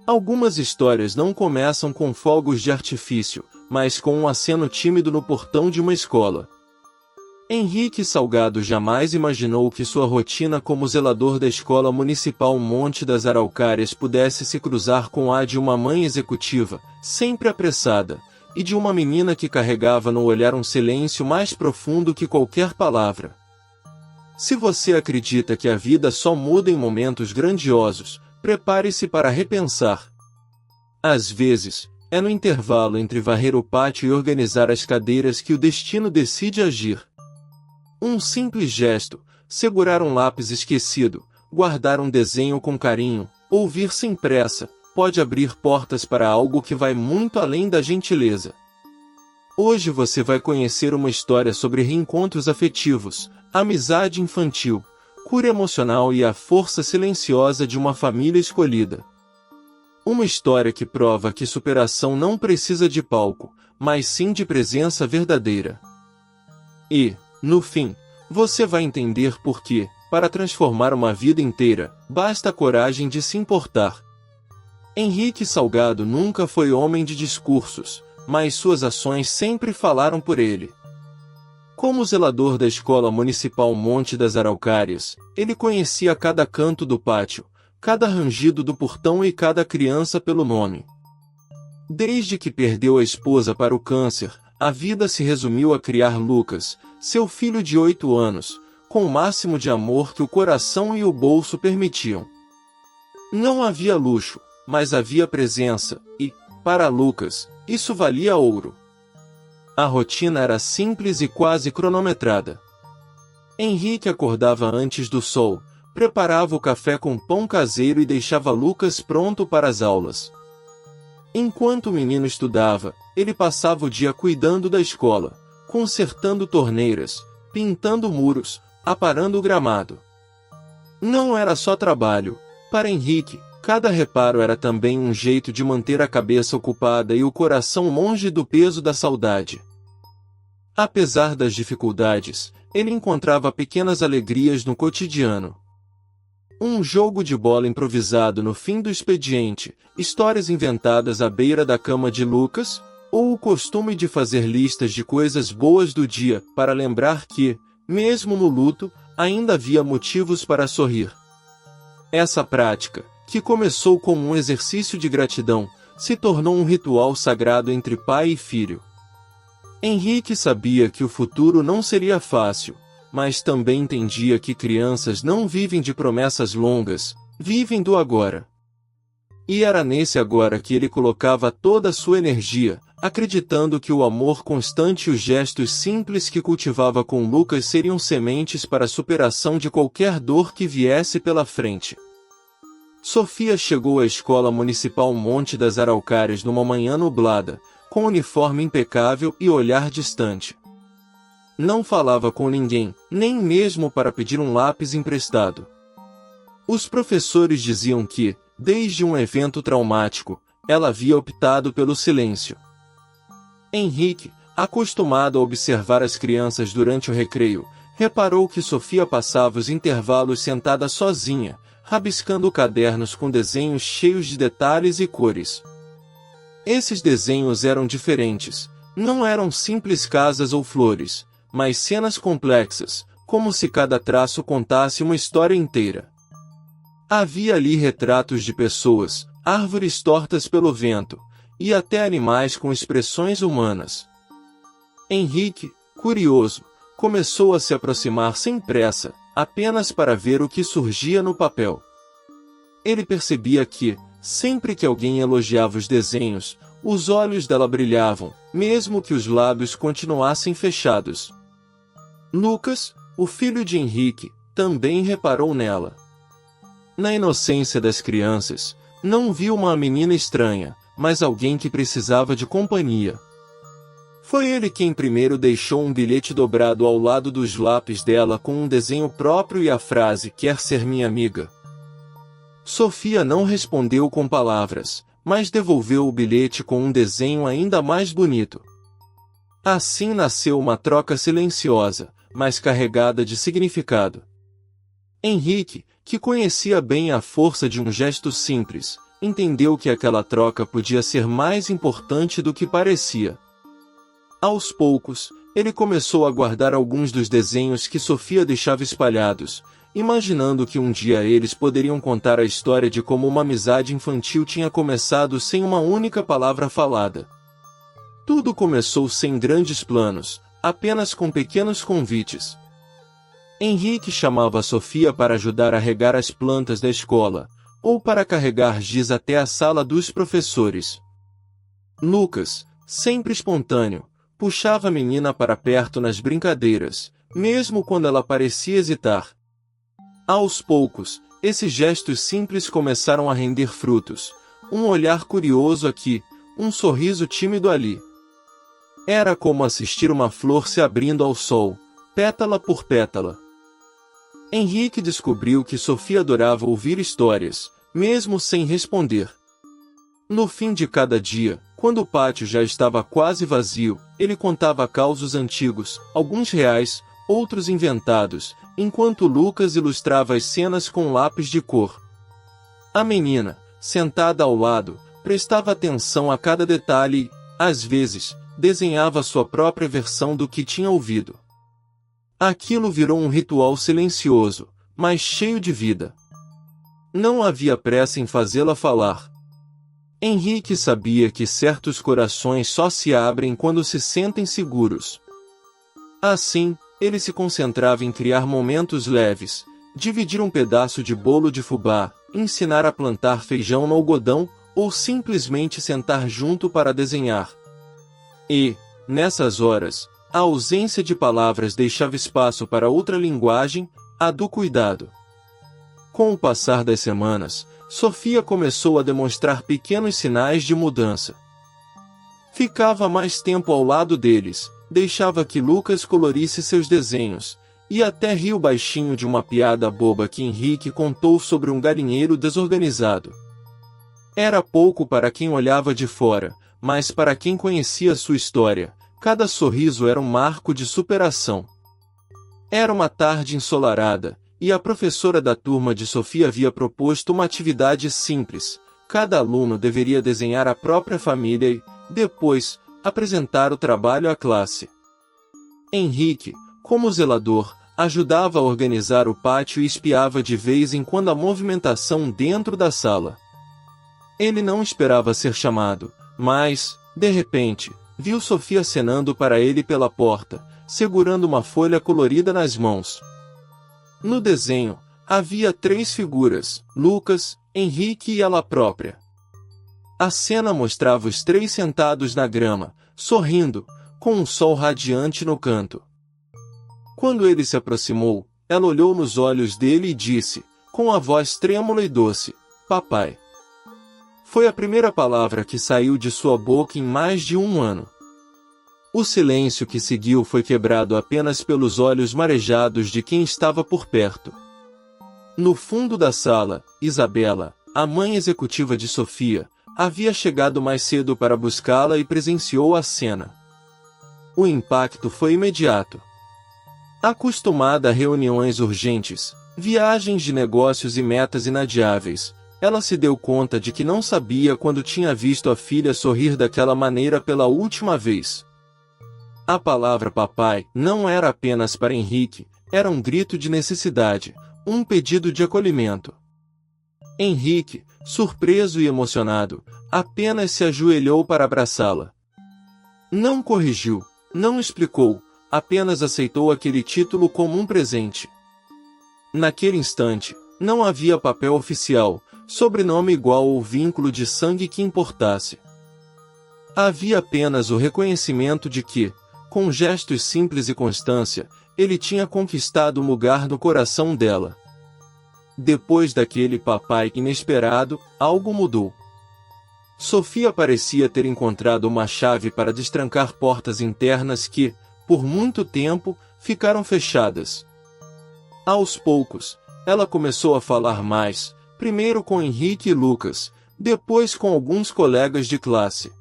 Algumas histórias não começam com fogos de artifício, mas com um aceno tímido no portão de uma escola. Henrique Salgado jamais imaginou que sua rotina como zelador da Escola Municipal Monte das Araucárias pudesse se cruzar com a de uma mãe executiva, sempre apressada, e de uma menina que carregava no olhar um silêncio mais profundo que qualquer palavra. Se você acredita que a vida só muda em momentos grandiosos, prepare-se para repensar. Às vezes, é no intervalo entre varrer o pátio e organizar as cadeiras que o destino decide agir. Um simples gesto, segurar um lápis esquecido, guardar um desenho com carinho, ouvir sem pressa, pode abrir portas para algo que vai muito além da gentileza. Hoje você vai conhecer uma história sobre reencontros afetivos, amizade infantil, cura emocional e a força silenciosa de uma família escolhida. Uma história que prova que superação não precisa de palco, mas sim de presença verdadeira. E, no fim, você vai entender por que, para transformar uma vida inteira, basta a coragem de se importar. Henrique Salgado nunca foi homem de discursos, mas suas ações sempre falaram por ele. Como zelador da Escola Municipal Monte das Araucárias, ele conhecia cada canto do pátio, cada rangido do portão e cada criança pelo nome. Desde que perdeu a esposa para o câncer, a vida se resumiu a criar Lucas, seu filho de 8 anos, com o máximo de amor que o coração e o bolso permitiam. Não havia luxo, mas havia presença, e, para Lucas, isso valia ouro. A rotina era simples e quase cronometrada. Henrique acordava antes do sol, preparava o café com pão caseiro e deixava Lucas pronto para as aulas. Enquanto o menino estudava, ele passava o dia cuidando da escola, consertando torneiras, pintando muros, aparando o gramado. Não era só trabalho. Para Henrique, cada reparo era também um jeito de manter a cabeça ocupada e o coração longe do peso da saudade. Apesar das dificuldades, ele encontrava pequenas alegrias no cotidiano. Um jogo de bola improvisado no fim do expediente, histórias inventadas à beira da cama de Lucas, ou o costume de fazer listas de coisas boas do dia para lembrar que, mesmo no luto, ainda havia motivos para sorrir. Essa prática, que começou como um exercício de gratidão, se tornou um ritual sagrado entre pai e filho. Henrique sabia que o futuro não seria fácil, mas também entendia que crianças não vivem de promessas longas, vivem do agora. E era nesse agora que ele colocava toda a sua energia, acreditando que o amor constante e os gestos simples que cultivava com Lucas seriam sementes para a superação de qualquer dor que viesse pela frente. Sofia chegou à Escola Municipal Monte das Araucárias numa manhã nublada, com uniforme impecável e olhar distante. Não falava com ninguém, nem mesmo para pedir um lápis emprestado. Os professores diziam que, desde um evento traumático, ela havia optado pelo silêncio. Henrique, acostumado a observar as crianças durante o recreio, reparou que Sofia passava os intervalos sentada sozinha, rabiscando cadernos com desenhos cheios de detalhes e cores. Esses desenhos eram diferentes, não eram simples casas ou flores, mas cenas complexas, como se cada traço contasse uma história inteira. Havia ali retratos de pessoas, árvores tortas pelo vento, e até animais com expressões humanas. Henrique, curioso, começou a se aproximar sem pressa, apenas para ver o que surgia no papel. Ele percebia que, sempre que alguém elogiava os desenhos, os olhos dela brilhavam, mesmo que os lábios continuassem fechados. Lucas, o filho de Henrique, também reparou nela. Na inocência das crianças, não viu uma menina estranha, mas alguém que precisava de companhia. Foi ele quem primeiro deixou um bilhete dobrado ao lado dos lápis dela com um desenho próprio e a frase "Quer ser minha amiga?". Sofia não respondeu com palavras, mas devolveu o bilhete com um desenho ainda mais bonito. Assim nasceu uma troca silenciosa, mas carregada de significado. Henrique, que conhecia bem a força de um gesto simples, entendeu que aquela troca podia ser mais importante do que parecia. Aos poucos, ele começou a guardar alguns dos desenhos que Sofia deixava espalhados, imaginando que um dia eles poderiam contar a história de como uma amizade infantil tinha começado sem uma única palavra falada. Tudo começou sem grandes planos, apenas com pequenos convites. Henrique chamava Sofia para ajudar a regar as plantas da escola, ou para carregar giz até a sala dos professores. Lucas, sempre espontâneo, puxava a menina para perto nas brincadeiras, mesmo quando ela parecia hesitar. Aos poucos, esses gestos simples começaram a render frutos, um olhar curioso aqui, um sorriso tímido ali. Era como assistir uma flor se abrindo ao sol, pétala por pétala. Henrique descobriu que Sofia adorava ouvir histórias, mesmo sem responder. No fim de cada dia, quando o pátio já estava quase vazio, ele contava causos antigos, alguns reais, outros inventados, enquanto Lucas ilustrava as cenas com lápis de cor. A menina, sentada ao lado, prestava atenção a cada detalhe e, às vezes, desenhava sua própria versão do que tinha ouvido. Aquilo virou um ritual silencioso, mas cheio de vida. Não havia pressa em fazê-la falar. Henrique sabia que certos corações só se abrem quando se sentem seguros. Assim, ele se concentrava em criar momentos leves, dividir um pedaço de bolo de fubá, ensinar a plantar feijão no algodão, ou simplesmente sentar junto para desenhar. E, nessas horas, a ausência de palavras deixava espaço para outra linguagem, a do cuidado. Com o passar das semanas, Sofia começou a demonstrar pequenos sinais de mudança. Ficava mais tempo ao lado deles, deixava que Lucas colorisse seus desenhos, e até riu baixinho de uma piada boba que Henrique contou sobre um galinheiro desorganizado. Era pouco para quem olhava de fora, mas para quem conhecia sua história, cada sorriso era um marco de superação. Era uma tarde ensolarada, e a professora da turma de Sofia havia proposto uma atividade simples. Cada aluno deveria desenhar a própria família e, depois, apresentar o trabalho à classe. Henrique, como zelador, ajudava a organizar o pátio e espiava de vez em quando a movimentação dentro da sala. Ele não esperava ser chamado, mas, de repente, viu Sofia acenando para ele pela porta, segurando uma folha colorida nas mãos. No desenho, havia 3 figuras, Lucas, Henrique e ela própria. A cena mostrava os 3 sentados na grama, sorrindo, com um sol radiante no canto. Quando ele se aproximou, ela olhou nos olhos dele e disse, com a voz trêmula e doce, "Papai." Foi a primeira palavra que saiu de sua boca em mais de 1 ano. O silêncio que seguiu foi quebrado apenas pelos olhos marejados de quem estava por perto. No fundo da sala, Isabela, a mãe executiva de Sofia, havia chegado mais cedo para buscá-la e presenciou a cena. O impacto foi imediato. Acostumada a reuniões urgentes, viagens de negócios e metas inadiáveis, ela se deu conta de que não sabia quando tinha visto a filha sorrir daquela maneira pela última vez. A palavra papai não era apenas para Henrique, era um grito de necessidade, um pedido de acolhimento. Henrique, surpreso e emocionado, apenas se ajoelhou para abraçá-la. Não corrigiu, não explicou, apenas aceitou aquele título como um presente. Naquele instante, não havia papel oficial, sobrenome igual ou vínculo de sangue que importasse. Havia apenas o reconhecimento de que, com gestos simples e constância, ele tinha conquistado um lugar no coração dela. Depois daquele papai inesperado, algo mudou. Sofia parecia ter encontrado uma chave para destrancar portas internas que, por muito tempo, ficaram fechadas. Aos poucos, ela começou a falar mais, primeiro com Henrique e Lucas, depois com alguns colegas de classe.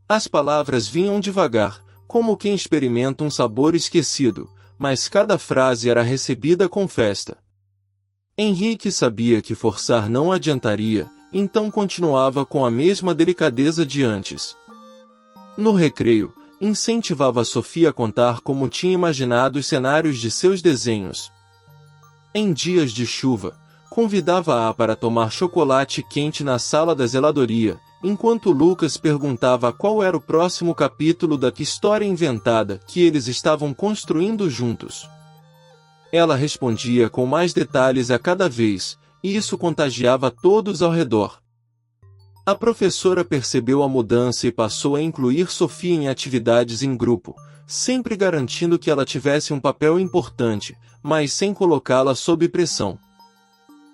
As palavras vinham devagar, como quem experimenta um sabor esquecido, mas cada frase era recebida com festa. Henrique sabia que forçar não adiantaria, então continuava com a mesma delicadeza de antes. No recreio, incentivava Sofia a contar como tinha imaginado os cenários de seus desenhos. Em dias de chuva, convidava-a para tomar chocolate quente na sala da zeladoria, enquanto Lucas perguntava qual era o próximo capítulo da história inventada que eles estavam construindo juntos. Ela respondia com mais detalhes a cada vez, e isso contagiava todos ao redor. A professora percebeu a mudança e passou a incluir Sofia em atividades em grupo, sempre garantindo que ela tivesse um papel importante, mas sem colocá-la sob pressão.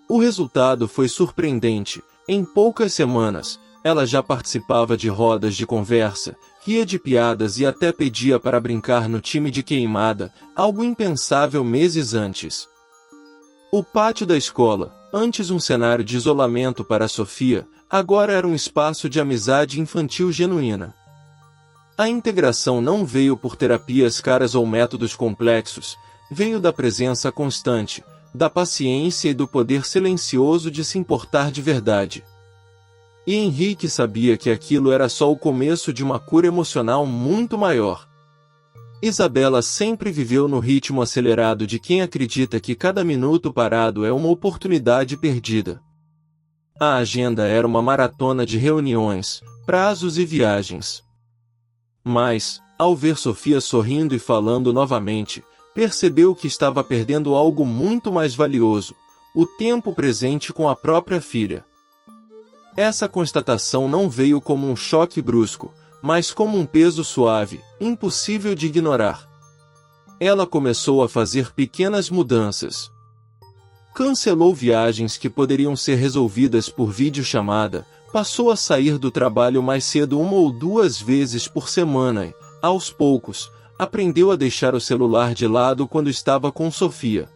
O resultado foi surpreendente. Em poucas semanas, ela já participava de rodas de conversa, ria de piadas e até pedia para brincar no time de queimada, algo impensável meses antes. O pátio da escola, antes um cenário de isolamento para Sofia, agora era um espaço de amizade infantil genuína. A integração não veio por terapias caras ou métodos complexos, veio da presença constante, da paciência e do poder silencioso de se importar de verdade. E Henrique sabia que aquilo era só o começo de uma cura emocional muito maior. Isabela sempre viveu no ritmo acelerado de quem acredita que cada minuto parado é uma oportunidade perdida. A agenda era uma maratona de reuniões, prazos e viagens. Mas, ao ver Sofia sorrindo e falando novamente, percebeu que estava perdendo algo muito mais valioso, o tempo presente com a própria filha. Essa constatação não veio como um choque brusco, mas como um peso suave, impossível de ignorar. Ela começou a fazer pequenas mudanças. Cancelou viagens que poderiam ser resolvidas por videochamada, passou a sair do trabalho mais cedo 1 ou 2 vezes por semana e, aos poucos, aprendeu a deixar o celular de lado quando estava com Sofia.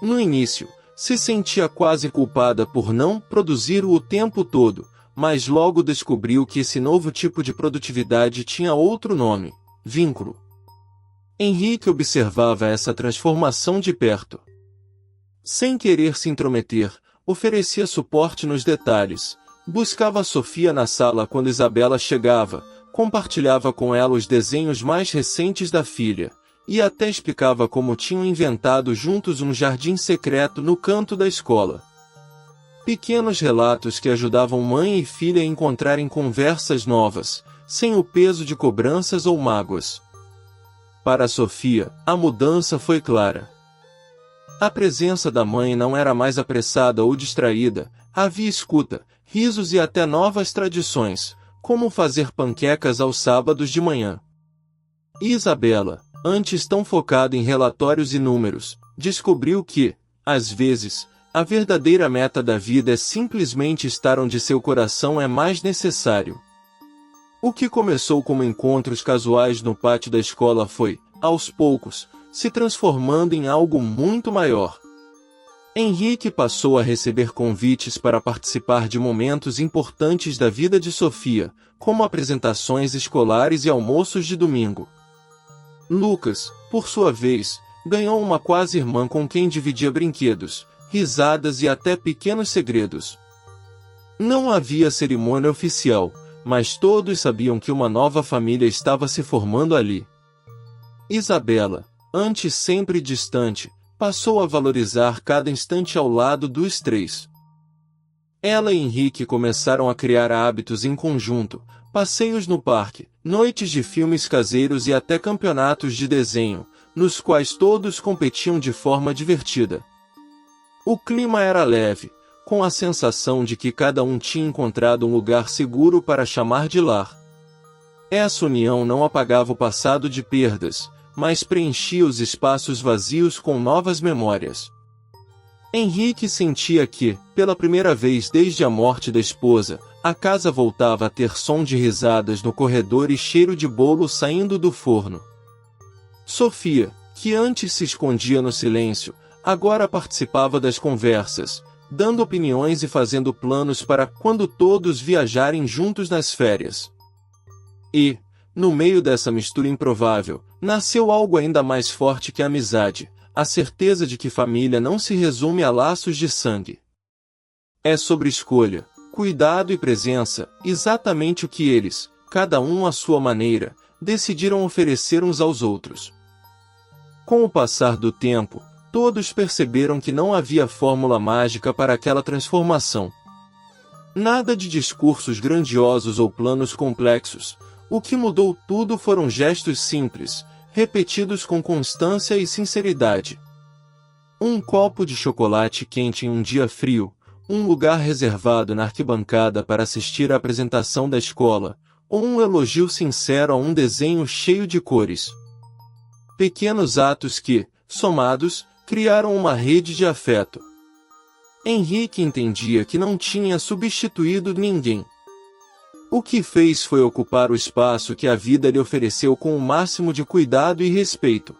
No início, se sentia quase culpada por não produzir o tempo todo, mas logo descobriu que esse novo tipo de produtividade tinha outro nome: vínculo. Henrique observava essa transformação de perto. Sem querer se intrometer, oferecia suporte nos detalhes, buscava Sofia na sala quando Isabela chegava, compartilhava com ela os desenhos mais recentes da filha, e até explicava como tinham inventado juntos um jardim secreto no canto da escola. Pequenos relatos que ajudavam mãe e filha a encontrarem conversas novas, sem o peso de cobranças ou mágoas. Para Sofia, a mudança foi clara. A presença da mãe não era mais apressada ou distraída, havia escuta, risos e até novas tradições, como fazer panquecas aos sábados de manhã. E Isabela, antes tão focada em relatórios e números, descobriu que, às vezes, a verdadeira meta da vida é simplesmente estar onde seu coração é mais necessário. O que começou como encontros casuais no pátio da escola foi, aos poucos, se transformando em algo muito maior. Henrique passou a receber convites para participar de momentos importantes da vida de Sofia, como apresentações escolares e almoços de domingo. Lucas, por sua vez, ganhou uma quase-irmã com quem dividia brinquedos, risadas e até pequenos segredos. Não havia cerimônia oficial, mas todos sabiam que uma nova família estava se formando ali. Isabela, antes sempre distante, passou a valorizar cada instante ao lado dos três. Ela e Henrique começaram a criar hábitos em conjunto, passeios no parque, noites de filmes caseiros e até campeonatos de desenho, nos quais todos competiam de forma divertida. O clima era leve, com a sensação de que cada um tinha encontrado um lugar seguro para chamar de lar. Essa união não apagava o passado de perdas, mas preenchia os espaços vazios com novas memórias. Henrique sentia que, pela primeira vez desde a morte da esposa, a casa voltava a ter som de risadas no corredor e cheiro de bolo saindo do forno. Sofia, que antes se escondia no silêncio, agora participava das conversas, dando opiniões e fazendo planos para quando todos viajarem juntos nas férias. E, no meio dessa mistura improvável, nasceu algo ainda mais forte que a amizade, a certeza de que família não se resume a laços de sangue. É sobre escolha, cuidado e presença, exatamente o que eles, cada um à sua maneira, decidiram oferecer uns aos outros. Com o passar do tempo, todos perceberam que não havia fórmula mágica para aquela transformação. Nada de discursos grandiosos ou planos complexos. O que mudou tudo foram gestos simples, repetidos com constância e sinceridade. Um copo de chocolate quente em um dia frio, um lugar reservado na arquibancada para assistir à apresentação da escola, ou um elogio sincero a um desenho cheio de cores. Pequenos atos que, somados, criaram uma rede de afeto. Henrique entendia que não tinha substituído ninguém. O que fez foi ocupar o espaço que a vida lhe ofereceu com o máximo de cuidado e respeito.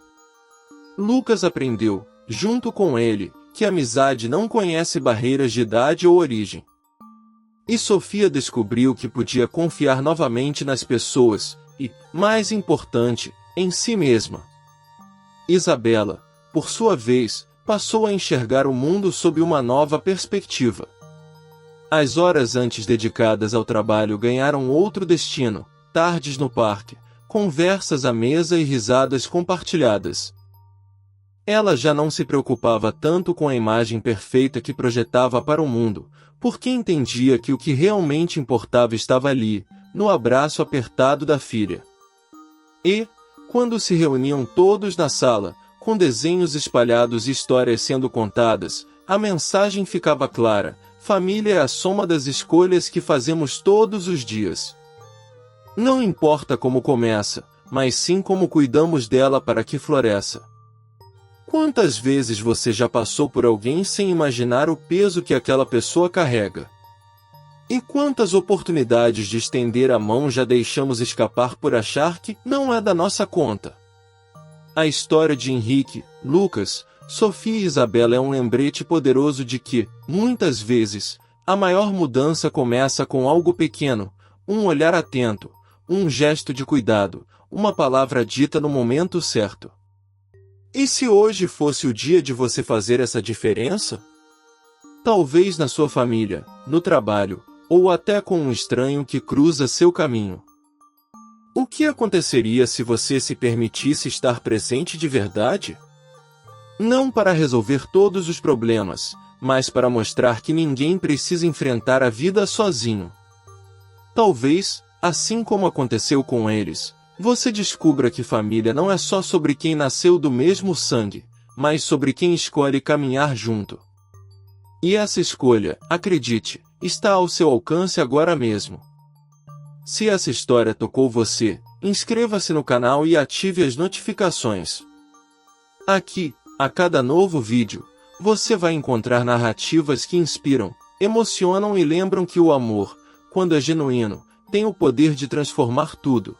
Lucas aprendeu, junto com ele, que a amizade não conhece barreiras de idade ou origem. E Sofia descobriu que podia confiar novamente nas pessoas e, mais importante, em si mesma. Isabela, por sua vez, passou a enxergar o mundo sob uma nova perspectiva. As horas antes dedicadas ao trabalho ganharam outro destino, tardes no parque, conversas à mesa e risadas compartilhadas. Ela já não se preocupava tanto com a imagem perfeita que projetava para o mundo, porque entendia que o que realmente importava estava ali, no abraço apertado da filha. E, quando se reuniam todos na sala, com desenhos espalhados e histórias sendo contadas, a mensagem ficava clara: família é a soma das escolhas que fazemos todos os dias. Não importa como começa, mas sim como cuidamos dela para que floresça. Quantas vezes você já passou por alguém sem imaginar o peso que aquela pessoa carrega? E quantas oportunidades de estender a mão já deixamos escapar por achar que não é da nossa conta? A história de Henrique, Lucas, Sofia e Isabela é um lembrete poderoso de que, muitas vezes, a maior mudança começa com algo pequeno, um olhar atento, um gesto de cuidado, uma palavra dita no momento certo. E se hoje fosse o dia de você fazer essa diferença? Talvez na sua família, no trabalho, ou até com um estranho que cruza seu caminho. O que aconteceria se você se permitisse estar presente de verdade? Não para resolver todos os problemas, mas para mostrar que ninguém precisa enfrentar a vida sozinho. Talvez, assim como aconteceu com eles, você descubra que família não é só sobre quem nasceu do mesmo sangue, mas sobre quem escolhe caminhar junto. E essa escolha, acredite, está ao seu alcance agora mesmo. Se essa história tocou você, inscreva-se no canal e ative as notificações. Aqui, a cada novo vídeo, você vai encontrar narrativas que inspiram, emocionam e lembram que o amor, quando é genuíno, tem o poder de transformar tudo.